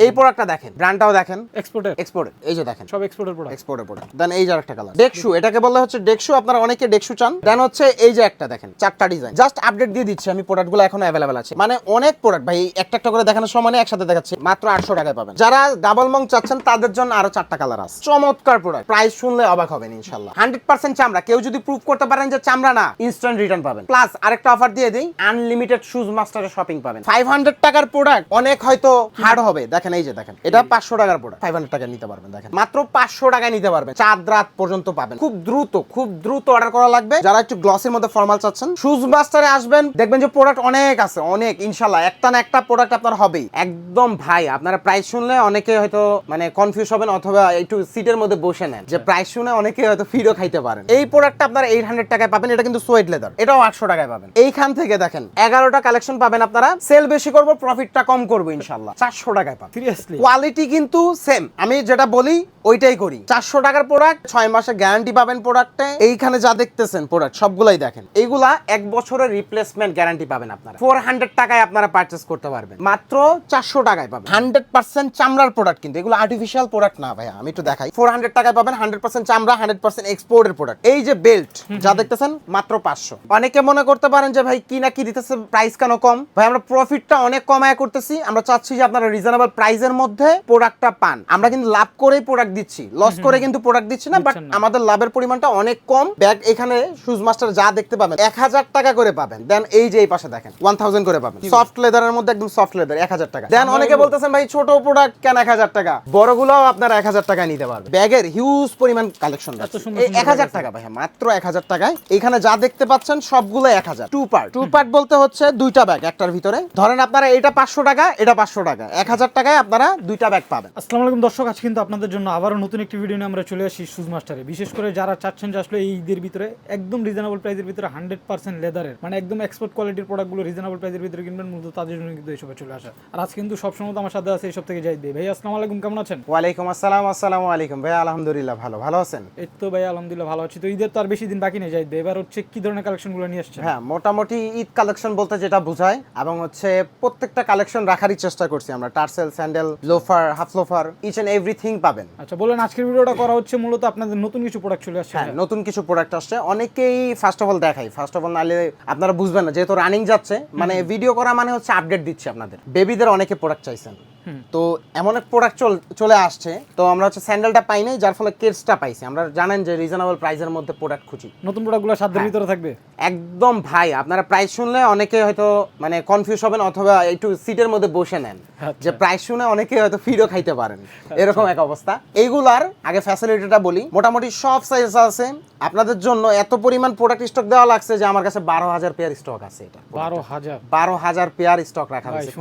এই প্রোডাক্টটা দেখেন, ব্র্যান্ডটাও দেখেন, এক্সপোর্টের এই যে দেখেন সব এক্সপোর্টের প্রোডাক্ট। দেন এই যে আরেকটা কালার ডেকশু, এটাকে বলা হচ্ছে ডেকশু, আপনারা অনেকে ডেকশু চান। দেন হচ্ছে এই যে একটা দেখেন, চারটা ডিজাইন, জাস্ট আপডেট দিয়ে দিচ্ছি আমি, প্রোডাক্টগুলো এখন অ্যাভেলেবেল আছে, মানে অনেক প্রোডাক্ট ভাই, একটা একটা করে দেখানোর সময় নেই, একসাথে দেখাচ্ছি। মাত্র 800 টাকায় পাবেন। যারা ডাবল মং চাচ্ছেন তাদের জন্য আরো 4টা কালার আছে, চমৎকার প্রোডাক্ট, প্রাইস শুনলে অবাক হবেন ইনশাআল্লাহ। 100% চামড়া, কেউ যদি প্রুফ করতে পারেন যে চামড়া না, ইনস্ট্যান্ট রিটার্ন পাবেন। প্লাস আরেকটা অফার দিয়ে দিই, আনলিমিটেড শুজ মাস্টারের শপিং পাবেন। 500 টাকার প্রোডাক্ট অনেক হয়তো হার্ড হবে, দেখেন এই যে দেখেন, এটা 500 টাকার প্রোডাক্ট, 500 টাকা নিতে পারবেন। দেখেন মাত্র 500 টাকায় নিতে পারবেন, চাঁদ রাত পর্যন্ত পাবেন। খুব দ্রুত অর্ডার করা লাগবে। যারা একটু গ্লসির মধ্যে ফর্মাল চাচ্ছেন, শুজ মাস্টারে আসবেন, দেখবেন যে প্রোডাক্ট অনেক আছে, অনেক ইনশাআল্লাহ, একটা না একটা প্রোডাক্ট আপনার হবেই। একদম ভাই, আপনারা প্রাইস শুনলে অনেকে হয়তো মানে কনফিউজ হবেন, অথবা একটু সিটের মধ্যে বসে নেন, যে প্রাইস শুনে অনেকে হয়তো ফিডও খাইতে পারেন। এই প্রোডাক্টটা আপনারা 800 টাকায় পাবেন, এটা কিন্তু সোয়েট লেদার, এটাও 800 টাকায় পাবেন। এইখান থেকে দেখেন 11টা কালেকশন পাবেন আপনারা, সেল বেশি করব, প্রফিটটা কম করব ইনশাআল্লাহ। 400 টাকায় পাবেন, সিরিয়াসলি কোয়ালিটি কিন্তু সেম, আমি যেটা বলি ওইটাই করি। 400 টাকার প্রোডাক্ট, 6 মাসের গ্যারান্টি পাবেন প্রোডাক্টে। এইখানে যা দেখতেছেন প্রোডাক্ট সবগুলাই দেখেন, এইগুলা 1 বছরের রিপ্লেসমেন্ট গ্যারান্টি পাবেন আপনারা। 400 টাকায় আপনারা পারচেজ করতে পারবেন, মাত্র 400 টাকায় পাবেন। 100% চামড়ার প্রোডাক্ট, কিন্তু এগুলো আর্টিফিশিয়াল প্রোডাক্ট না ভাই, আমি একটু দেখাই। 400 টাকায় পাবেন 100% চামড়া, 100% এক্সপোর্টের প্রোডাক্ট। এই যে বেল্ট যা দেখতেছেন মাত্র 500। অনেকে মনে করতে পারেন যে ভাই কি না কি দিতেছে, প্রাইস কেন কম? ভাই আমরা প্রফিটটা অনেক কমায় করতেছি, আমরা চাচ্ছি যে আপনারা রিজনেবল প্রাইসের মধ্যে প্রোডাক্টটা পান। আমরা কিন্তু লাভ করেই প্রোডাক্ট দিচ্ছি, লস করে কিন্তু প্রোডাক্ট দিচ্ছি না, বাট আমাদের লাভের পরিমাণটা অনেক কম। ব্যাগ এখানে শুজ মাস্টার যা দেখতে পাবেন 1000 টাকা করে পাবেন। দেন এই যে এই পাশে দেখেন 1000 করে পাবেন, সফট লেদারের মধ্যে, একদম সফট লেদার, 1000 টাকা। দেন অনেকে বলতেছেন ভাই ছোট প্রোডাক্ট কেন 1000 টাকা, বড়গুলোও আপনারা 1000 টাকায় নিতে পারবেন। ব্যাগের হিউজ পরিমাণ কালেকশন আছে, 1000 টাকা ভাই, মাত্র 1000 টাকায়। এখানে যা দেখতে পাচ্ছেন সবগুলো 1000। টু পার্ট বলতে হচ্ছে দুইটা ব্যাগ একটার ভিতরে, ধরেন আপনারা এটা 500 টাকা, এটা 500 টাকা, 1000 টাকায় আপনারা দুইটা ব্যাগ পাবেন। আসসালামু আলাইকুম দর্শক, আজকে কিন্তু আপনাদের জন্য আবারও নতুন একটি ভিডিও নিয়ে আমরা চলে আসি শুজ মাস্টারে। বিশেষ করে যারা চাচ্ছেন যে আসলে এই ঈদের ভিতরে একদম রিজনেবল প্রাইসের ভিতরে 100% লেদারের, মানে একদম এক্সপোর্ট কোয়ালিটির প্রোডাক্টগুলো রিজনেবল প্রাইসের ভিতরে কিনবেন, মূলত তাদের জন্য কিন্তু এইসবে চলে আসা। আর আজকে কিন্তু সবসময় আমার সাথে আছে এইসব থেকে জাহিদ ভাই। ভাই আসসালামু আলাইকুম, কেমন আছেন? ওয়ালাইকুম আসসালাম। আসসালামু আলাইকুম ভাই, আলহামদুলিল্লাহ ভালো আছেন? এই তো ভাই আলহামদুলিল্লাহ ভালো আছি। তো ঈদের তো আর বেশি দিন বাকি নেই জাহিদ ভাই, এবার হচ্ছে কি ধরনের কালেকশনগুলো নিয়ে আসছেন? হ্যাঁ, মোটামুটি ঈদ কালেকশন বলতে যেটা বোঝায়, এবং হচ্ছে প্রত্যেকটা কালেকশন রাখারই চেষ্টা করছি আমরা। Tassel, sandal, loafer, half loafer, each and everything পাবেন। আচ্ছা বলেন, আজকের ভিডিওটা করা হচ্ছে মূলত আপনাদের নতুন কিছু প্রোডাক্ট চলে আসছে। হ্যাঁ, নতুন কিছু প্রোডাক্ট আসছে, অনেকেই ফার্স্ট অফ অল দেখাই, ফার্স্ট অফ অল নাহলে আপনারা বুঝবেন না, যেহেতু রানিং যাচ্ছে, মানে ভিডিও করা মানে হচ্ছে আপডেট দিচ্ছি আপনাদের। বেবিদের অনেকে প্রোডাক্ট চাইছেন, তো এমন এক প্রোডাক্ট চলে আসছে, তো আমরা হচ্ছে স্যান্ডেলটা পাই নাই, যার ফলে কেডসটা পাইছি। আমরা জানেন যে রিজনেবল প্রাইসের মধ্যে প্রোডাক্ট খুঁজি, নতুন প্রোডাক্টগুলো সাধ্যের ভিতরে থাকবে একদম ভাই। আপনারা প্রাইস শুনলে অনেকে হয়তো মানে কনফিউজ হবেন, অথবা একটু সিটের মধ্যে বসে নেন, যে প্রাইস শুনে অনেকে হয়তো ফিডও খাইতে পারেন, এরকম এক অবস্থা। এইগুলার আগে ফ্যাসিলিটিটা বলি, মোটামুটি সব সাইজ আছে আপনাদের জন্য। এত পরিমাণ প্রোডাক্ট স্টক দেওয়া লাগছে যে আমার কাছে 12000 পেয়ার স্টক আছে। এটা 12000 পেয়ার স্টক রাখা হয়েছে।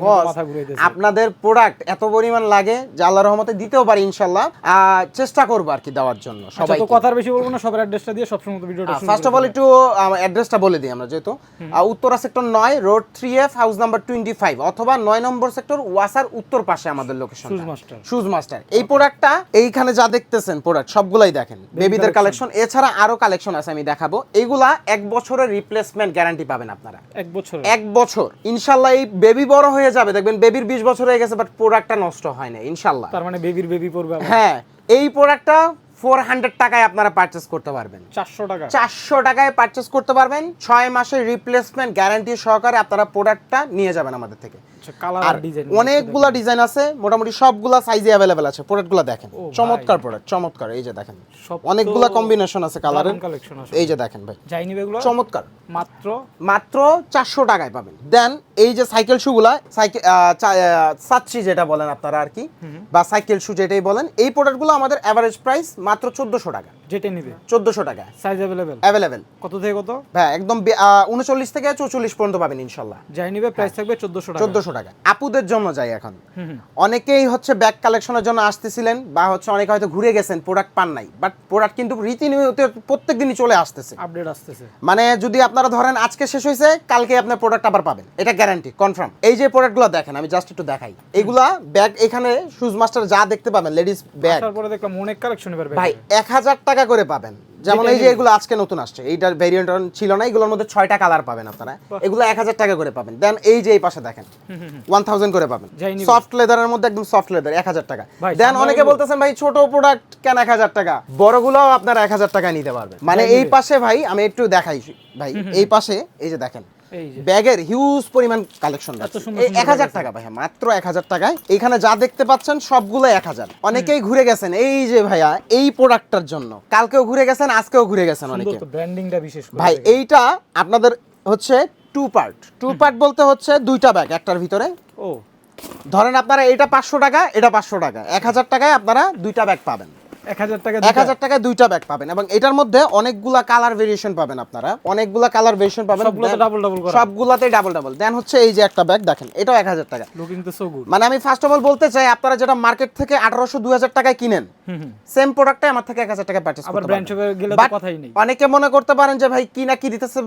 আপনাদের প্রোডাক্ট এত পরিমাণ লাগে যে আল্লাহর রহমতে দিতেও পারি ইনশাআল্লাহ, চেষ্টা করব আর কি দেওয়ার জন্য। সবাই তো কথার বেশি বলবো না, সবার অ্যাড্রেসটা দিয়ে সবসময় ভিডিওটা শুরু। ফার্স্ট অফ অল একটু অ্যাড্রেসটা বলে দিই আমরা, যেহেতু Uttara sector 9 road 3F house number 25, অথবা 9 নম্বর সেক্টর ওয়াসার উত্তর পাশে আমাদের লোকেশন শুজ মাস্টার। এই প্রোডাক্টটা এইখানে যা দেখতেছেন প্রোডাক্ট সবগুলাই দেখেন, বেবিদের কালেকশন। এছাড়া আরো কালেকশন আছে, আমি দেখাবো। এগুলা 1 বছরের রিপ্লেসমেন্ট গ্যারান্টি পাবেন আপনারা। 1 বছর ইনশাআল্লাহ। এই বেবি বড় হয়ে যাবে, দেখবেন বেবির 20 বছর হয়ে গেছে, বাট প্রোডাক্টটা নষ্ট হয় না ইনশাআল্লাহ। তার মানে বেবি পড়বে। হ্যাঁ, এই প্রোডাক্টটা 400 টাকায় আপনারা পারচেজ করতে পারবেন। 400 টাকায় পারচেজ করতে পারবেন। 6 মাসের রিপ্লেসমেন্ট গ্যারান্টি সহকারে আপনারা প্রোডাক্টটা নিয়ে যাবেন আমাদের থেকে। অনেকগুলা ডিজাইন আছে, মোটামুটি সবগুলা সাইজে अवेलेबल আছে। প্রোডাক্টগুলো দেখেন, চমৎকার প্রোডাক্ট, চমৎকার। এই যে দেখেন অনেকগুলা কম্বিনেশন আছে কালারের, এই যে দেখেন ভাই, যাই নিবে এগুলো চমৎকার, মাত্র 400 টাকায় পাবেন। দেন এই যে সাইকেল শুগুলা, সাইকেল সাচ্চি যেটা বলেন আপনারা আর কি, বা সাইকেল শু যেটাই বলেন, এই প্রোডাক্টগুলো আমাদের এভারেজ প্রাইস মাত্র 1400 টাকা। যেটা নিবে 1400 টাকা, সাইজ अवेलेबल। কত থেকে কত ভাই? একদম 39 থেকে 44 পর্যন্ত পাবেন ইনশাআল্লাহ। যাই নিবে প্রাইস থাকবে 1400 টাকা। আপুদের জন্য যাই এখন। অনেকেই হচ্ছে ব্যাগ কালেকশনের জন্য আসতেছিলেন, বা হচ্ছে অনেকে হয়তো ঘুরে গেছেন, প্রোডাক্ট পান নাই, বাট প্রোডাক্ট কিন্তু রীতিনিয়ত প্রত্যেকদিনই চলে আসতেছে, আপডেট আসতেছে। মানে যদি আপনারা ধরেন আজকে শেষ হয়েছে, কালকে আপনার প্রোডাক্ট আবার পাবেন, এটা গ্যারান্টি কনফার্ম। এই যে প্রোডাক্টগুলো দেখেন, আমি জাস্ট একটু দেখাই। এগুলা ব্যাগ এখানে শুজ মাস্টার যা দেখতে পাবেন, লেডিস ব্যাগ, তারপরে দেখলাম অনেক কালেকশন এবার ভাই 1000 টাকা করে পাবেন। যেমন যেটা এই যে নেবেন। এগুলো আজকে নতুন আসছে, এইটার ভেরিয়েন্ট ছিল না, এগুলোর মধ্যে 6টা কালার পাবেন আপনারা, এগুলো 1000 টাকা করে পাবেন। দেন এই যে এই পাশে দেখেন 1000 করে পাবেন, যাই নিবেন। সফট লেদারের মধ্যে একদম সফট লেদার 1000 টাকা। ভাই, দেন চামড়াগুলো- অনেকে বলতেছেন ভাই ছোট প্রোডাক্ট কেন 1000 টাকা, বড়গুলোও আপনারা 1000 টাকা নিতে পারবেন। মানে যাই এই নিবে। পাশে ভাই আমি একটু দেখাই ভাই, এই পাশে এই যে দেখেন এই যে ব্যাগের হিউজ পরিমাণ কালেকশন এত সুন্দর এই সুন্দর 1000 ব্যাগ আছে। টাকা ভাই, মাত্র 1000 টাকায় এখানে যা দেখতে পাচ্ছেন সবগুলো 1000। অনেকেই ঘুরে গেছেন এই যে ভাইয়া এই প্রোডাক্টটার জন্য, কালকেও ঘুরে গেছেন, আজকেও ঘুরে গেছেন সুন্দর অনেকে। তো ব্র্যান্ডিংটা বিশেষ করে ভাই দেখেন। এইটা আপনাদের হচ্ছে টু পার্ট বলতে হচ্ছে দুইটা ব্যাগ একটার ভিতরে। ও ধরেন আপনারা এটা 500 টাকা, এটা 500 টাকা, 1000 টাকায় আপনারা দুইটা ব্যাগ পাবেন। 1000 টাকা 1000 টাকায় দুইটা ব্যাগ পাবেন এবং এটার মধ্যে অনেকগুলা কালার ভেরিয়েশন পাবেন আপনারা, অনেকগুলা কালার ভেরিয়েশন পাবেন, সবগুলোতে ডাবল ডাবল করা সবগুলাতেই ডাবল ডাবল। দেন হচ্ছে এই যে একটা ব্যাগ দেখেন, এটাও 1000 টাকা। লুকিং তো সো গুড। মানে আমি ফার্স্ট অফ অল বলতে চাই আপনারা যেটা মার্কেট থেকে 1800 2000 টাকায় কিনেন, সেম প্রোডাক্টটাই আমার থেকে 1000 টাকা পারচেজ আবার করতে ব্র্যান্ড পারবেন। শপে গেলে তো But কথাই নেই। অনেকে মনে করতে পারেন যে ভাই কি না কি দিতেছে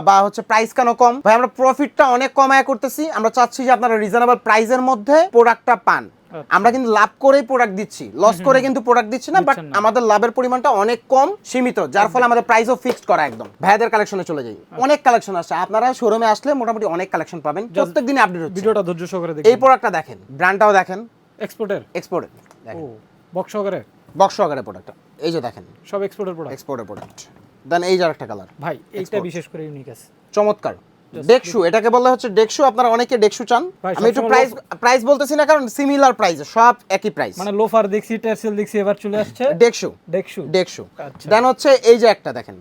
বা হচ্ছে প্রাইস কেন কম। ভাই আমরা প্রফিটটা অনেক কমায় করতেছি, আমরা চাচ্ছি যে আপনারা রিজনেবল প্রাইসের মধ্যে প্রোডাক্টটা পান। আচ্ছা। আমরা কিন্তু লাভ করেই প্রোডাক্ট দিচ্ছি, লস করে কিন্তু প্রোডাক্ট দিচ্ছি না, বাট দিচ্ছেন না। আমাদের লাভের পরিমাণটা অনেক কম সীমিত, যার ফলে আমাদের প্রাইসও ফিক্সড করা একদম। ভাইয়াদের কালেকশনে চলে যাই, অনেক কালেকশন আছে, আপনারা শোরুমে আসলে মোটামুটি অনেক কালেকশন পাবেন, প্রত্যেক দিন আপডেট হচ্ছে। ভিডিওটা ধৈর্য সহকারে এই দেখুন। প্রোডাক্টটা দেখেন, ব্র্যান্ডটাও দেখেন, এক্সপোর্টের এক্সপোর্ট ও দেখেন, বক্স সহকারে বক্স সহকারে প্রোডাক্টটা এই যে দেখেন, সব এক্সপোর্টের প্রোডাক্ট। এক্সপোর্টের প্রোডাক্ট। দেন এই যে আরেকটা কালার, ভাই এইটা Export। বিশেষ করে ইউনিক আছে। চমৎকার ডেকশু, এটাকে বলা হচ্ছে ডেকশু। আপনারা অনেকে ডেকশু চান, ভাই, আমি একটু সবসময় প্রাইস বলতেছি না কারণ সিমিলার প্রাইস, সব একই প্রাইস। মানে লোফার দেখছি, টার্সেল দেখছি, এবার চলে আসছে ডেকশু ডেকশু। ডেকশু। আচ্ছা। দেন হচ্ছে এই যে একটা দেখেন,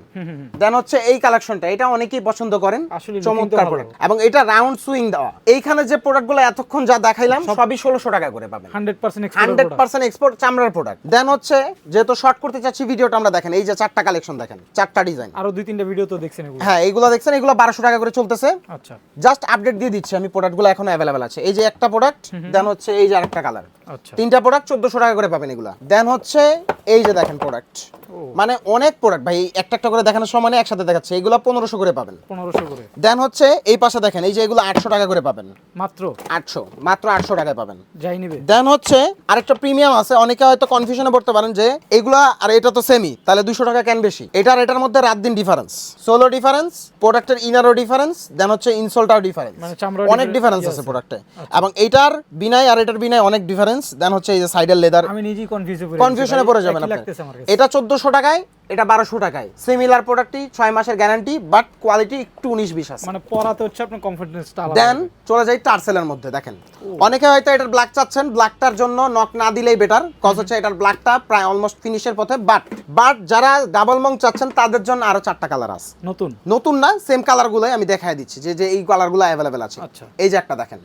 দেন হচ্ছে এই কালেকশনটা, এটা অনেকেই পছন্দ করেন, আসলে looking চমৎকার তো ভালো। প্রোডাক্ট এবং এটা রাউন্ড সুইং দেওয়া। এইখানে যে প্রোডাক্টগুলো এতক্ষণ যা দেখাইলাম সবই 1600 টাকা করে পাবেন, 100% এক্সপোর্টের প্রোডাক্ট। 100% এক্সপোর্ট চামড়ার প্রোডাক্ট। দেন হচ্ছে যেহেতু শর্ট করতে চাচ্ছি ভিডিওটা, আমরা দেখেন এই যে 4টা কালেকশন দেখেন, 4টা ডিজাইন। আরো 2-3টা ভিডিও তো দেখছেন এগুলো। হ্যাঁ এইগুলো দেখছেন, এগুলো 1200 টাকা করে চলতেছে। আচ্ছা জাস্ট আপডেট দিয়ে দিচ্ছি আমি, প্রোডাক্টগুলো এখনো অ্যাভেলেবেল আছে। এই যে একটা প্রোডাক্ট, দেন হচ্ছে এই যে আরেকটা কালার, আচ্ছা। 3টা প্রোডাক্ট 1400 টাকা করে পাবেন এগুলা। দেন হচ্ছে এই যে দেখেন প্রোডাক্ট, ও। মানে অনেক প্রোডাক্ট ভাই, একটা একটা করে দেখানোর সময় নেই, একসাথে দেখাচ্ছে। এগুলো 1500 করে পাবেন। 1500 করে দেন হচ্ছে এই পাশে দেখেন, এই যে এগুলো 800 টাকা করে পাবেন, মাত্র। 800, মাত্র 800 টাকায় পাবেন। যাই নিবে। দেন হচ্ছে আরেকটা প্রিমিয়াম আছে, অনেকে হয়তো কনফিউশনে পড়তে পারেন যে এগুলা আর এটা তো সেমই, তাহলে 200 টাকা কেন বেশি। এটার এটার মধ্যে রাত দিন ডিফারেন্স, সোলো ডিফারেন্স, প্রোডাক্টের ইনারও ডিফারেন্স, দেন হচ্ছে ইনসোলটাও ডিফারেন্স, মানে চামড়ার অনেক ডিফারেন্স ইয়ে আছে আছে। প্রোডাক্টে। এবং এইটার বিনাই আর এটার বিনাই অনেক ডিফারেন্স। দেন হচ্ছে এই যে সাইডের লেদার, আমি নিজেই কনফিউশনে পড়ে যাবেন আপনি। লাগতেছে আমার কাছে। এটা 1400 টাকায়, এটা 1200 টাকায়, সিমিলার প্রোডাক্টই, 6 মাসের গ্যারান্টি, বাট কোয়ালিটি একটু 19-20 আছে। মানে পরাতে হচ্ছে আপনার কনফিডেন্সটা আলাদা। দেন চলে যাই টার্সেলের মধ্যে দেখেন, অনেকে হয়তো এটার ব্ল্যাক চাচ্ছেন, ব্ল্যাকটার জন্য নক না দিলেই বেটার, কজ হচ্ছে এটার ব্ল্যাকটা প্রায় অলমোস্ট ফিনিশের পথে। বাট যারা ডাবল মং চাচ্ছেন তাদের জন্য আরো 4টা কালার আছে, নতুন। নতুন না, সেম কালারগুলোই আমি দেখাই দিচ্ছি, যে যে এই কালারগুলো অ্যাভেলেবেল আছে। আচ্ছা। এই যে একটা দেখেন,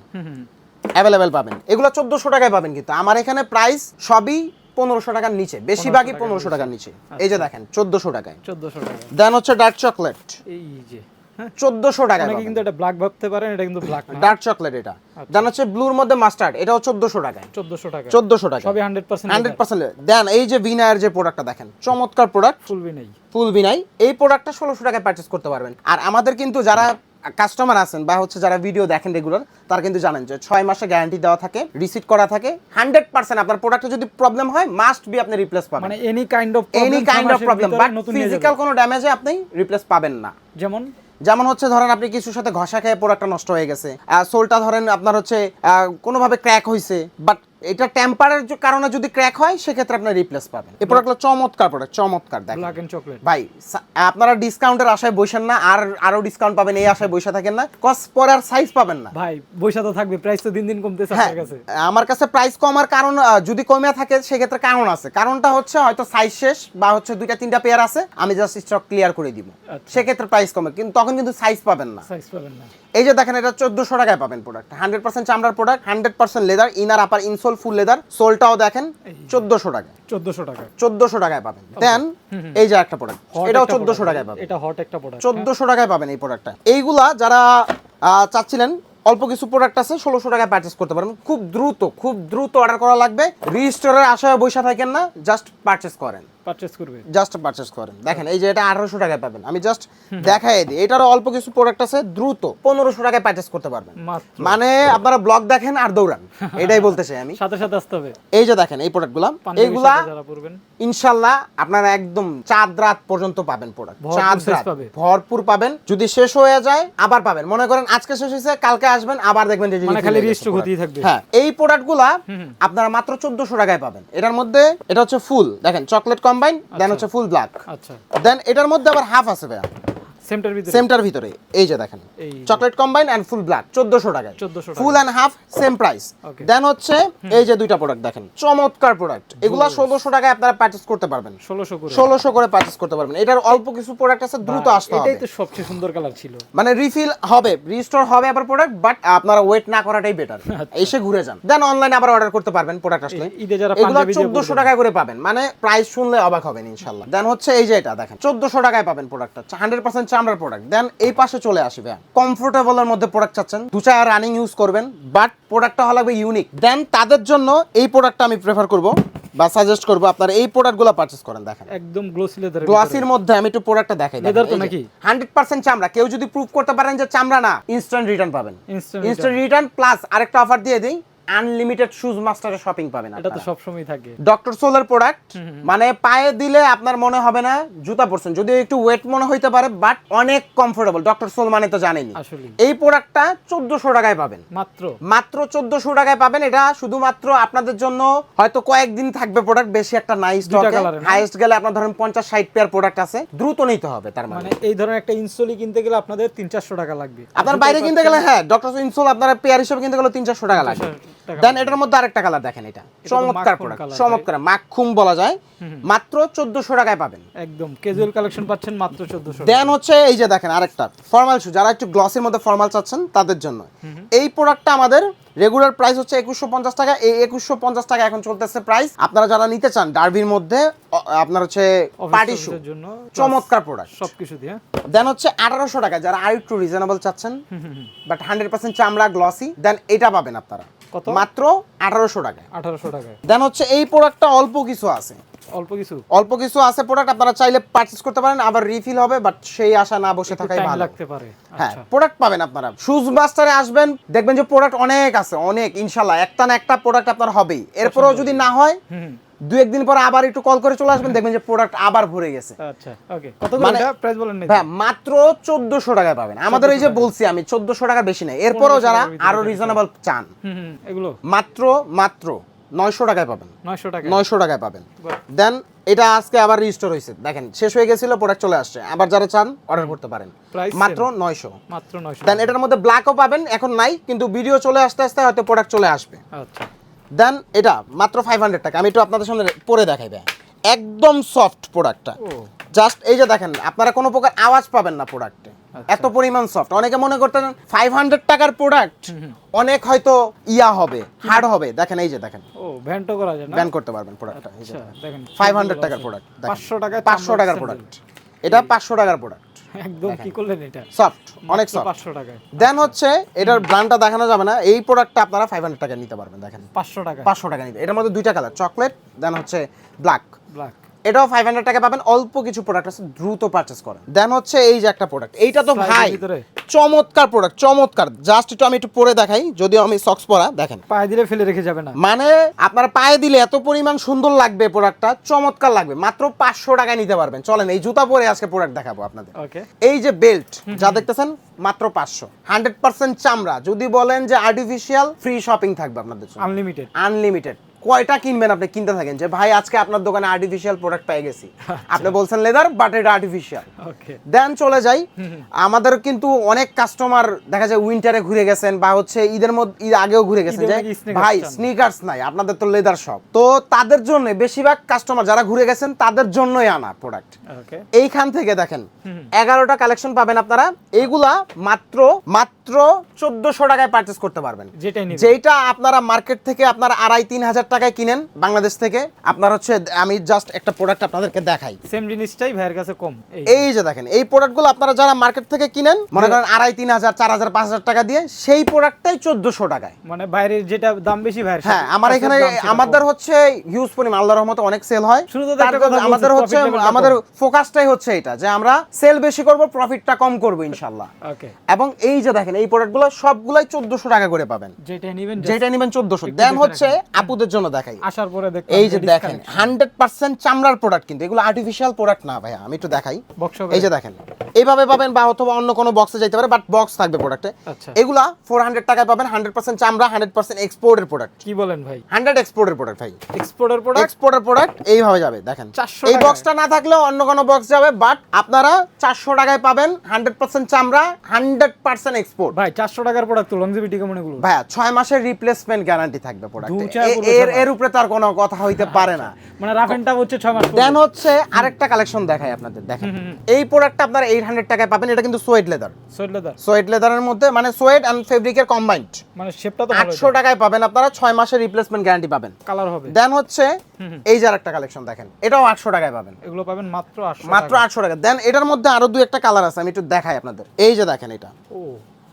অ্যাভেলেবেল পাবেন, এগুলো 1400 টাকায় পাবেন, কিন্তু আমার এখানে প্রাইস সবই 1500 টাকার নিচে, বেশিরভাগই 1500 টাকার নিচে। এই যে দেখেন 1400 টাকায়। 1400 টাকা। দেন হচ্ছে ডার্ক চকলেট, এই যে হ্যাঁ, 1400 টাকায় অনেকে পাবেন। কিন্তু এটা ব্ল্যাক ভাবতে পারেন, এটা কিন্তু ব্ল্যাক না। ডার্ক চকলেট এটা। দেন হচ্ছে ব্লুর মধ্যে মাস্টার্ড, এটাও 1400 টাকায়। 1400 টাকা। 1400 টাকা, সবই 100% 100%। দেন এই যে ভিনায়ের যে প্রোডাক্টটা দেখেন, চমৎকার প্রোডাক্ট, ফুলবি নেই। ফুল বিনাই। এই প্রোডাক্টটা 1600 টাকায় পারচেজ করতে পারবেন। আর আমাদের কিন্তু যারা কাস্টমার আছেন বা হচ্ছে যারা ভিডিও দেখেন রেগুলার, তারা কিন্তু জানেন যে 6 মাসের গ্যারান্টি দেওয়া থাকে, রিসিট করা থাকে, 100% আপনার প্রোডাক্টে যদি প্রবলেম হয় মাস্ট বি আপনি রিপ্লেস পাবেন, মানে any kind of problem, but physical কোনো ড্যামেজে আপনি রিপ্লেস পাবেন না। যেমন হচ্ছে ধরেন আপনি কিছুর সাথে ঘষা খেয়ে প্রোডাক্টটা নষ্ট হয়ে গেছে, সোলটা ধরেন আপনার হচ্ছে কোনোভাবে ক্র্যাক হয়েছে, বাট এটা টেম্পারের কারণে যদি ক্র্যাক হয় সেক্ষেত্রে আপনি রিপ্লেস পাবেন। এই প্রোডাক্টগুলো চমৎকার প্রোডাক্ট, চমৎকার দেখেন। ব্ল্যাক এন্ড চকলেট ভাই আপনারা ডিসকাউন্টের আশায় বসেন না, আর আরো ডিসকাউন্ট পাবেন এই আশায় বসে থাকেন না, কজ পরে আর সাইজ পাবেন না। ভাই পয়সা তো থাকবে, প্রাইস তো দিন দিন কমতেছে হ্যাঁ, আপনার কাছে। আমার কাছে প্রাইস কমার কারণ যদি কমে থাকে সেক্ষেত্রে কারণ আছে, কারণটা হচ্ছে হয়তো সাইজ শেষ বা হচ্ছে 2-3টা পেয়ার আছে, আমি জাস্ট স্টক ক্লিয়ার করে দিব, আচ্ছা। সেক্ষেত্রে প্রাইস কমে, কিন্তু তখন কিন্তু সাইজ পাবেন না। সাইজ পাবেন না। এই যে দেখেন, এটা 1400 টাকায় পাবেন প্রোডাক্ট, 100% চামড়ার প্রোডাক্ট, 100% লেদার, ইনার আপার ইনসোল ফুল লেদার, সোলটাও দেখেন 1400 টাকায়, 1400 টাকা। 1400 টাকায় পাবেন। দেন এই যে একটা প্রোডাক্ট, এটাও 1400 টাকায় পাবেন, এটা হট একটা প্রোডাক্ট, 1400 টাকায় পাবেন এই প্রোডাক্টটা। এইগুলা যারা চাচ্ছিলেন অল্প কিছু প্রোডাক্ট আছে 1600 টাকায় পারচেজ করতে পারবেন, খুব দ্রুত অর্ডার করা লাগবে, রিস্টোরের আশায় বসে থাকেন না, জাস্ট পারচেজ করেন। পারচেজ করবে। জাস্ট পারচেজ করেন। দেখেন এই যে এটা 1800 টাকায় পাবেন, আমি জাস্ট দেখাই দিই। এটারও অল্প কিছু প্রোডাক্ট আছে, দ্রুত 1500 টাকায় পারচেজ করতে পারবেন। মাত্র মানে আপনারা ব্লগ দেখেন আর দৌড়ান, এটাই বলতে চাই আমি। সাথে সাথে আসতে হবে। এই যে দেখেন এই প্রোডাক্টগুলো, পাঞ্জাবির এইগুলা সাথে যারা পরবেন ইনশাআল্লাহ আপনারা একদম চাঁদ রাত পর্যন্ত পাবেন প্রোডাক্ট, ভরপুর চাঁদ size রাত পাবে। ভরপুর পাবেন। যদি শেষ হয়ে যায় আবার পাবেন, মনে করেন আজকে শেষ হয়েছে কালকে আসবেন আবার দেখবেন যে মানে refill খালি হয়ে গেছে রিস্টক product। হতেই থাকবে। হ্যাঁ, এই প্রোডাক্টগুলা আপনারা মাত্র 1400 টাকায় পাবেন। এটার মধ্যে এটা হচ্ছে ফুল, দেখেন চকলেট কম্বাইন, দেন হচ্ছে ফুল ব্ল্যাক, আচ্ছা দেন এটার মধ্যে আবার হাফ আছে ভাইয়া সেমটার ভিতরে সেমটার ভিতরে। এই যে দেখেন এই chocolate combine and full black 1400 টাকায়, 1400 টাকা। Full and half same price. Okay. Then হচ্ছে এই যে দুইটা প্রোডাক্ট দেখেন, চমৎকার প্রোডাক্ট, এগুলা 1600 টাকায় আপনারা পারচেজ করতে পারবেন। 1600 করে 1600 করে পারচেজ করতে পারবেন। এটার অল্প কিছু প্রোডাক্ট আছে, দ্রুত আসতে হবে। এটাই তো সবচেয়ে সুন্দর কালার ছিল। মানে রিফিল হবে, রিস্টোর হবে আবার প্রোডাক্ট, বাট আপনারা ওয়েট না করাটাই বেটার, এসে ঘুরে যান। দেন অনলাইনে আবার অর্ডার করতে পারবেন প্রোডাক্ট আসলে। ঈদে যারা এগুলো পাঞ্জাবি দিয়ে 1400 টাকা করে পাবেন, মানে প্রাইস শুনলে অবাক হবেন ইনশাআল্লাহ। দেন হচ্ছে এই যে এটা দেখেন 1400 টাকায় পাবেন প্রোডাক্টটা, 100% চামড়ার প্রোডাক্ট। দেন এই পাশে চলে আসবে কমফোর্টেবলের মধ্যে প্রোডাক্ট চাচ্ছেন, 2-4 রানিং ইউজ করবেন, বাট প্রোডাক্টটা হলো লাগবে ইউনিক। দেন তাদের জন্য এই প্রোডাক্টটা আমি প্রেফার করব বা সাজেস্ট করব আপনারা এই প্রোডাক্টগুলো পারচেজ করেন। দেখেন একদম গ্লোসি লেদার, গ্লসির মধ্যে আমি একটু প্রোডাক্টটা দেখাই। Leather তো নাকি? 100% চামড়া। কেউ যদি প্রুফ করতে পারেন যে চামড়া না, ইনস্ট্যান্ট রিটার্ন পাবেন। Instant ইনস্ট্যান্ট রিটার্ন প্লাস আরেকটা অফার দিয়ে দিই, আনলিমিটেড শুজ মাস্টারে শপিং পাবেন এটা তো আপনারা। সব সময় থাকে। ডক্টর সোলের প্রোডাক্ট, মানে পায়ে দিলে আপনার মনে হবে না জুতা পরছেন, যদিও একটু ওয়েট মনে হইতে পারে, বাট অনেক কমফোর্টেবল। ডক্টর সোল মানে তো জানেনই। আসলে এই প্রোডাক্টটা 1400 টাকায় পাবেন, মাত্র মাত্র 1400 টাকায় পাবেন। এটা শুধুমাত্র আপনাদের জন্য হয়তো কয়েকদিন থাকবে প্রোডাক্ট, বেশি একটা নাই দুইটা স্টকে। colour এর না? হাইয়েস্ট গেলে আপনার ধরেন 50-60 পেয়ার প্রোডাক্ট আছে, দ্রুত নিতে হবে। তার মানে মানে এই ধরনের একটা ইনস্টলই কিনতে গেলে আপনাদের 300-400 টাকা লাগবে। আপনার বাইরে কিনতে গেলে, হ্যাঁ ডক্টর ইনসোল আপনার পেয়ার হিসেবে কিনতে গেলে 300-400 টাকা লাগবে। টাকা দেন এটার মধ্যে আরেকটা কালার দেখেন, এটা চমৎকার মাখন প্রোডাক্ট, colour, চমৎকার মাখুম বলা যায়, মাত্র 1400 টাকায় পাবেন। একদম ক্যাজুয়াল কালেকশন পাচ্ছেন মাত্র 1400। দেন হচ্ছে এই যে দেখেন আরেকটা ফর্মাল শু, যারা একটু গ্লসের মধ্যে ফর্মাল চাচ্ছেন তাদের জন্য এই প্রোডাক্টটা আমাদের রেগুলার প্রাইস হচ্ছে 2150 টাকা। এই 2150 টাকা এখন চলতেছে প্রাইস। আপনারা যারা নিতে চান ডার্বির মধ্যে, আপনার হচ্ছে পার্টি শু, অফিসের জন্য চমৎকার প্রোডাক্ট সবকিছু দিয়ে। দেন হচ্ছে 1800 টাকা, যারা আর একটু রিজনেবল চাচ্ছেন বাট 100% চামড়া গ্লসি, দেন এটা পাবেন আপনারা কত? মাত্র 1800 টাকায়। 1800 টাকায় দেন হচ্ছে এই প্রোডাক্টটা অল্প কিছু আছে, অল্প কিছু আছে প্রোডাক্ট, আপনারা চাইলে পারচেজ করতে পারেন, আবার রিফিল হবে, বাট সেই আশা না বসে থাকাই টাইম ভালো। লাগতে পারে। হ্যাঁ, আচ্ছা প্রোডাক্ট পাবেন আপনারা। শুজ মাস্টারে আসবেন, দেখবেন যে প্রোডাক্ট অনেক আছে, অনেক ইনশাআল্লাহ একটা না একটা প্রোডাক্ট আপনার হবেই। এরপরও যদি না হয়, দুই একদিন পরে আবার একটু কল করে চলে আসবেন, দেখবেন যে প্রোডাক্ট আবার ভরে গেছে। আচ্ছা ওকে, কত করে মানে- এটা প্রাইস বলেন না? হ্যাঁ, মাত্র 1400 টাকায় পাবেন। আমাদের এই যে বলছি আমি 1400 টাকা বেশি নাই, এরপরও 1500 যারা টাকার ভিতরে আরো পাবেন। রিজনেবল চান, এগুলো মাত্র 900 টাকায় পাবেন। 900 টাকা। 900 টাকায় পাবেন। বাহ। দেন এটা আজকে আবার রিস্টোর হয়েছে, দেখেন শেষ হয়ে গেছিল, প্রোডাক্ট চলে আসছে, আবার যারা চান অর্ডার করতে পারেন। Price মাত্র same? 900। মাত্র 900 দেন এটার মধ্যে ব্ল্যাকও পাবেন, এখন নাই, কিন্তু ভিডিও চলে আসতে আসতে হয়তো প্রোডাক্ট চলে আসবে। আচ্ছা দেন এটা মাত্র 500 টাকা। আমি একটু আপনাদের সামনে পরে দেখাই ভাই, একদম সফট প্রোডাক্টটা। ও জাস্ট এই যে দেখেন, আপনারা কোনো প্রকার আওয়াজ পাবেন না প্রোডাক্টে, আচ্ছা। এত পরিমাণ সফট। অনেকে মনে করতেন 500 টাকার প্রোডাক্ট অনেক হয়তো ইয়া হবে, হার্ড হবে। দেখেন এই যে দেখেন, ও ভ্যান্টো করা যায় না? ব্যান করতে পারবেন প্রোডাক্টটা। এই যে আচ্ছা দেখেন 500 টাকার প্রোডাক্ট, 500 টাকায় 500 টাকার প্রোডাক্ট, এটা 500 টাকার প্রোডাক্ট, একদম কি করলেন এটা? সফট, অনেক মাত্র সফট। 500 টাকায়। দেন হচ্ছে এটার ব্র্যান্ডটা দেখানো যাবে না, এই প্রোডাক্টটা আপনারা 500 টাকা নিতে পারবেন। দেখেন 500 টাকা 500 টাকা নিতে, এটার মধ্যে দুইটা কালার, চকলেট দেন হচ্ছে ব্ল্যাক। ব্ল্যাক। এটাও 500 টাকা পাবেন। অল্প কিছু প্রোডাক্ট আছে, দ্রুত পারচেজ করেন। দেন হচ্ছে এই যে একটা প্রোডাক্ট, এইটা তো Size এর ভাই ভিতরে? চমৎকার প্রোডাক্ট, চমৎকার। জাস্ট একটু আমি একটু পরে দেখাই, যদিও আমি সক্স পরা, দেখেন পায়ে দিলে ফেলে রেখে যাবে না। মানে আপনার পায়ে দিলে এত পরিমাণ সুন্দর লাগবে, প্রোডাক্টটা চমৎকার লাগবে। মাত্র 500 টাকায় নিতে পারবেন। চলেন এই জুতা পরে আজকে প্রোডাক্ট দেখাবো আপনাদের। ওকে এই যে বেল্ট যা দেখতেছেন, মাত্র 500, 100% চামড়া। যদি বলেন যে আর্টিফিশিয়াল, ফ্রি শপিং থাকবে আপনাদের জন্য, আনলিমিটেড। আনলিমিটেড। কয়টা কিনবেন আপনি, কিনতে থাকেন যে ভাই আজকে আপনার দোকানে আর্টিফিশিয়াল প্রোডাক্ট পেয়ে গেছি, আপনি বলছেন লেদার, বাট এটা আর্টিফিশিয়াল। ওকে দেন চলে যাই, আমাদের কিন্তু অনেক কাস্টমার দেখা যায় উইন্টারে ঘুরে গেছেন, বা হচ্ছে ঈদের মধ্যে, ঈদ আগেও ঘুরে গেছেন, ঈদের যে নাকি sneakers ভাই চান। স্নিকার্স নাই, আপনাদের তো লেদার শপ। তো তাদের জন্য বেশিরভাগ কাস্টমার যারা ঘুরে গেছেন তাদের জন্যই আনা প্রোডাক্ট। ওকে এইখান থেকে দেখেন 11টা কালেকশন পাবেন আপনারা। এইগুলা মাত্র 1400 টাকায় পারচেজ করতে পারবেন। যেটাই নিবেন। যেটা আপনারা মার্কেট থেকে আপনারা 2500-3000 টাকায় কিনেন বাংলাদেশ থেকে, আপনার হচ্ছে আমি জাস্ট একটা প্রোডাক্ট আপনাদেরকে দেখাই। সেম জিনিসটাই ভাইয়ের কাছে কম। এই যে দেখেন এই প্রোডাক্টগুলো আপনারা যারা মার্কেট থেকে কিনেন মনে করেন 2,500, 3,000, 4,000, 5,000 টাকা দিয়ে, সেই প্রোডাক্টটাই 1400 টাকায়। মানে বাইরের যেটা দাম বেশি ভাইয়ের, হ্যাঁ আমার এখানে আমাদের হচ্ছে হিউজ পরিমাণ আল্লাহর রহমতে অনেক সেল হয়। শুরুতে তো একটা কথা আমাদের বলছি, হচ্ছে profit level টা আমাদের ফোকাসটাই হচ্ছে এটা যে আমরা সেল বেশি করব, প্রফিটটা কম করব ইনশাআল্লাহ। ওকে। এবং এই যে দেখেন এই প্রোডাক্টগুলো সবগুলাই 1400 টাকা করে পাবেন, যেটা নেবেন যেটা নেবেন 1400। দেন হচ্ছে আপুদের জন্য দেখাই, আসার পরে দেখতে এই যে দেখেন 100% চামড়ার প্রোডাক্ট, কিন্তু এগুলো আর্টিফিশিয়াল প্রোডাক্ট না ভাইয়া, আমি একটু দেখাই। বক্স এই যে দেখেন এইভাবে পাবেন বা অথবা অন্য কোনো বক্সে যাইতে পারে, বাট বক্স থাকবে প্রোডাক্টে। আচ্ছা। এগুলা 400 টাকায় পাবেন, 100% চামড়া, 100% এক্সপোর্টের প্রোডাক্ট। কি বলেন ভাই? 100 এক্সপোর্টের প্রোডাক্ট ভাই, এক্সপোর্টের প্রোডাক্ট, এক্সপোর্টের প্রোডাক্ট এইভাবে যাবে দেখেন। 400 এই টাকায়? বক্সটা না থাকলেও অন্য কোনো বক্স যাবে, বাট আপনারা 400 টাকায় পাবেন 100% চামড়া, 100% এক্সপোর্ট। ভাই 400 টাকার প্রোডাক্ট তো লংজিভিটি কেমন এগুলো? ভাইয়া 6 মাসের রিপ্লেসমেন্ট গ্যারান্টি থাকবে প্রোডাক্টে, 2-4 বছর এর উপরে তার কোনো কথা হইতে পারে না। মানে রাফ এন্ড টাফ হচ্ছে 6 মাস। দেন হচ্ছে আরেকটা কালেকশন দেখাই আপনাদের, দেখেন এই প্রোডাক্টটা আপনারা 800 টাকায় পাবেন। এটা কিন্তু sweat leather, sweat leather, sweat লেদারের মধ্যে মানে সোয়েট এন্ড ফেব্রিকের কম্বাইন্ড। মানে শেপটা তো ভালো। 800 টাকায় পাবেন আপনারা, 6 মাসের রিপ্লেসমেন্ট গ্যারান্টি পাবেন, কালার হবে। দেন হচ্ছে এই যে আরেকটা কালেকশন দেখেন, এটাও 800 টাকায় পাবেন, এগুলো পাবেন মাত্র 800 মাত্র 800 টাকা। দেন এটার মধ্যে আরো দুই একটা কালার আছে, আমি একটু দেখাই আপনাদের। এই যে দেখেন এটা ও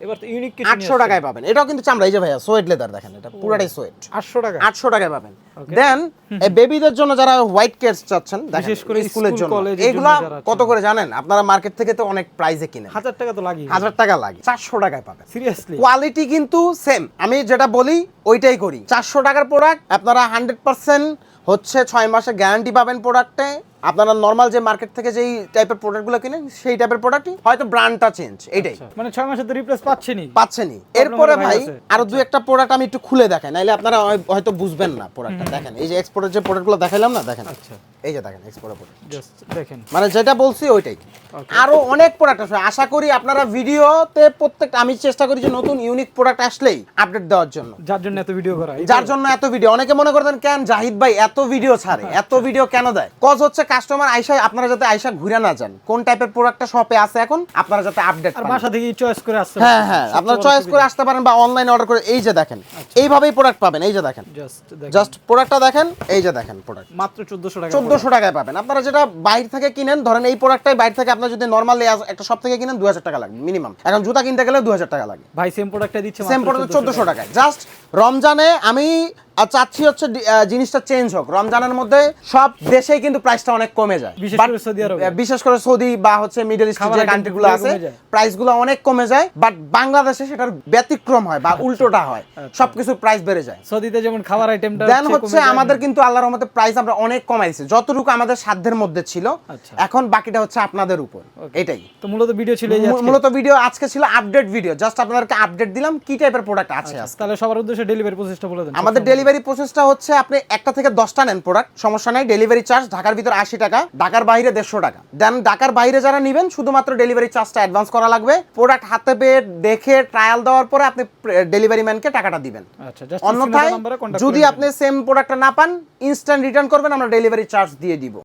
এবার তো ইউনিক কিছু 800 টাকায় পাবেন, এটাও কিন্তু চামড়া। এই যে ভাইয়া সোয়েট লেদার দেখেন, এটা পুরাটাই সোয়েট, 800 টাকা। 800 টাকায় পাবেন। দেন এই বেবিদের জন্য যারা হোয়াইট কেটস চাচ্ছেন, দেখেন বিশেষ করে স্কুলের স্কুল, জন্য কলেজের এগুলা জন্য যারা কত করে জানেন আপনারা? মার্কেট থেকে তো অনেক প্রাইসে কিনেন, 1000 টাকা তো লাগে। 1000 টাকা লাগে, 400 টাকায় পাবেন। সিরিয়াসলি? কোয়ালিটি কিন্তু সেম, আমি যেটা বলি ওইটাই করি। 400 টাকার প্রোডাক্ট আপনারা 100% হচ্ছে 6 মাসের গ্যারান্টি পাবেন প্রোডাক্টে। আপনারা নরমাল যে মার্কেট থেকে যেই টাইপের প্রোডাক্টগুলো কিনেন সেই টাইপের প্রোডাক্টই, হয়তো ব্র্যান্ডটা চেঞ্জ, এইটাই মানে 6 মাসে তো রিপ্লেস পাচ্ছেনই। পাচ্ছেনই। এরপরে ভাই ভাই আছে। আরো দুই একটা প্রোডাক্ট আমি একটু খুলে দেখাই, নাইলে আপনারা হয়তো বুঝবেন না প্রোডাক্টটা। দেখেন এই যে এক্সপোর্টের যে প্রোডাক্টগুলো দেখাইলাম না, দেখেন আচ্ছা এই যে দেখেন এক্সপোর্টের প্রোডাক্ট, জাস্ট দেখেন। মানে যেটা বলছি ওইটাই। Okay. আরো অনেক প্রোডাক্ট আছে, আশা করি আপনারা ভিডিওতে প্রত্যেকটা, আমি চেষ্টা করি যে নতুন ইউনিক প্রোডাক্ট আসলেই আপডেট দেওয়ার জন্য, যার জন্য এত ভিডিও করা। যার জন্য এত ভিডিও। অনেকে মনে করতেন কেন জাহিদ ভাই এত ভিডিও ছাড়ে, এত ভিডিও কেন দেয়? কজ হচ্ছে কাস্টমার আইসা, আপনারা যাতে আইসা ঘুরে না যান কোন টাইপের প্রোডাক্টটা শপে আছে এখন, আপনারা যাতে আপডেট আর পান। বাসা থেকে চয়েস করে আসতে হ্যাঁ হ্যাঁ, আপনারা চয়েস করে আসতে পারেন বা অনলাইনে অর্ডার করে। এই যে দেখেন এইভাবেই প্রোডাক্ট পাবেন, এই যে দেখেন জাস্ট দেখেন। জাস্ট প্রোডাক্টটা দেখেন, এই যে দেখেন প্রোডাক্ট মাত্র 1400 টাকা। 1400 টাকায় পাবেন। আপনারা যেটা বাইরে থেকে কিনেন, ধরেন এই প্রোডাক্টটাই বাইরে থেকে আপনারা যদি নরমালি একটা শপ থেকে কিনেন 2000 টাকা লাগবে মিনিমাম। এখন জুতা কিনতে গেলে 2000 টাকা লাগে। ভাই সেম প্রোডাক্টটা দিচ্ছে সেম প্রোডাক্ট 1400 টাকায়। জাস্ট রমজানে আমি চাচ্ছি হচ্ছে জিনিসটা চেঞ্জ হোক। রমজানের মধ্যে সব দেশেই কিন্তু প্রাইসটা অনেক কমে যায়, বিশেষ But, করে সৌদি আরবে। বিশেষ করে সৌদি বা হচ্ছে মিডল ইস্ট খাবার যে item কান্ট্রিগুলো গুলো আছে কমে যায়। প্রাইসগুলো অনেক কমে যায়, বাট বাংলাদেশে সেটার ব্যতিক্রম হয় বা উল্টোটা হয়, সবকিছুর প্রাইস বেড়ে যায়। সৌদিতে যেমন খাবার আইটেমটা দেন হচ্ছে আমাদের কিন্তু আল্লাহর রহমতে প্রাইস আমরা অনেক কমাইছি, যতটুকু আমাদের সাধ্যের মধ্যে ছিল। আচ্ছা। এখন বাকিটা হচ্ছে আপনাদের উপর, এটাই তো মূলত ভিডিও ছিল এই আজকে। মূলত ভিডিও আজকে ছিল আপডেট ভিডিও, জাস্ট আপনাদেরকে আপডেট দিলাম কি টাইপের প্রোডাক্ট আছে আজকে। তাহলে সবার উদ্দেশ্যে ডেলিভারি প্রসেসটা বলে দেন। আমাদের ডেলিভারি প্রসেসটা হচ্ছে আপনি একটা থেকে 10টা নেন প্রোডাক্ট, সমস্যা নাই। ডেলিভারি চার্জ ঢাকার ভিতর 80 টাকা, ঢাকার বাইরে 150 টাকা। দেন ঢাকার বাইরে যারা নেবেন শুধুমাত্র ডেলিভারি চার্জটা অ্যাডভান্স করা লাগবে। প্রোডাক্ট হাতে পেয়ে দেখে ট্রায়াল দেওয়ার পরে আপনি ডেলিভারি ম্যানকে টাকাটা দিবেন। আচ্ছা, জাস্ট অন্যথায় যদি আপনি সেম প্রোডাক্টটা না পান, ইনস্ট্যান্ট রিটার্ন করবেন, আমরা ডেলিভারি চার্জ দিয়ে দিব।